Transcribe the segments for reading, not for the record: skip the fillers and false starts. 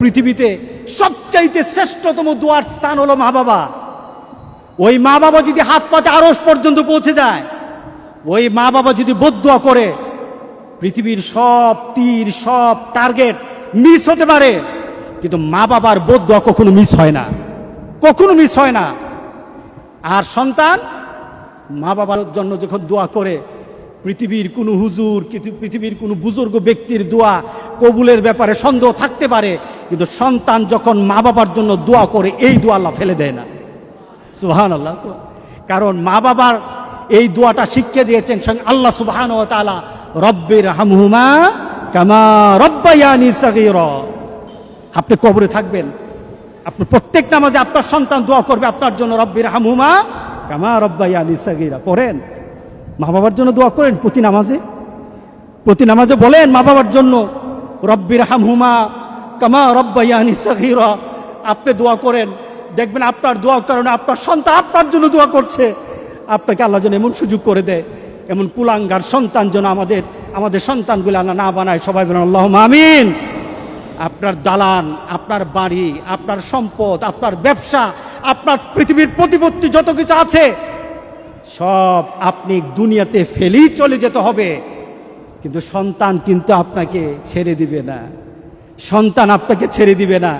পৃথিবীতে সবচাইতে শ্রেষ্ঠতম দোয়ার স্থান হলো মা বাবা। ওই মা বাবা যদি হাত পাতে আরশ পর্যন্ত পৌঁছে যায়, ওই মা বাবা যদি বদদুয়া করে, পৃথিবীর সব তীর সব টার্গেট মিস হতে পারে, কিন্তু মা বাবার বদদুয়া কখনো মিস হয় না, কখনো মিস হয় না। আর সন্তান মা বাবার জন্য যখন দোয়া করে, পৃথিবীর কোনো হুজুর, পৃথিবীর কোনো বুজুর্গ ব্যক্তির দোয়া কবুলের ব্যাপারে সন্দেহ থাকতে পারে, কিন্তু সন্তান যখন মা বাবার জন্য দোয়া করে, এই দোয়া আল্লাহ ফেলে দেয় না। সুবহানাল্লাহ। কারণ মা বাবার এই দোয়াটা শিখিয়ে দিয়েছেন আল্লাহ সুবহানাহু ওয়া তাআলা, রব্বির হামহুমা কামা রব্বায়ানি সাগীরা। আপনি কবরে থাকবেন, আপনি প্রত্যেক নামাজে আপনার সন্তান দোয়া করবে আপনার জন্য, রব্বির হামহুমা কামা রব্বায়ানি সাগীরা। পড়েন, মা বাবার জন্য দোয়া করেন প্রতি নামাজে বলেন মা বাবার জন্য, রব্বির হামহুমা কামা রব্বায়ানি সাগীরা। আপনি দোয়া করেন, দেখবেন আপনার দোয়ার কারণে আপনার সন্তান আপনার জন্য দোয়া করছে। আপনাকে আল্লাহ যেন এমন সুযোগ করে দেয়, এমন কুলাঙ্গার সন্তান যেন আমাদের সন্তানগুলো আল্লাহ না বানায়। সবাই বলেন আল্লাহুম্মা আমিন। আপনার দালান, আপনার বাড়ি, আপনার সম্পদ, আপনার ব্যবসা, আপনার পৃথিবীর প্রতিপত্তি যত কিছু আছে, সব আপনি দুনিয়াতে ফেলেই চলে যেতে হবে, কিন্তু সন্তান কিন্তু আপনাকে ছেড়ে দিবে না। সন্তান আপনাকে ছেড়ে দিবে না।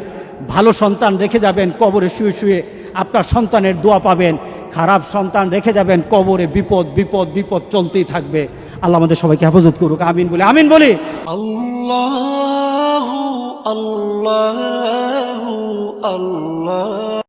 ভালো সন্তান রেখে যাবেন, কবরে শুয়ে শুয়ে আপনার সন্তানের দোয়া পাবেন। খারাপ সন্তান রেখে যাবেন, কবরে বিপদ বিপদ বিপদ চলতেই থাকবে। আল্লাহ আমাদের সবাইকে হেফাজত করুক। আমিন বলি, আমিন বলি। আল্লাহু আল্লাহু আল্লাহ।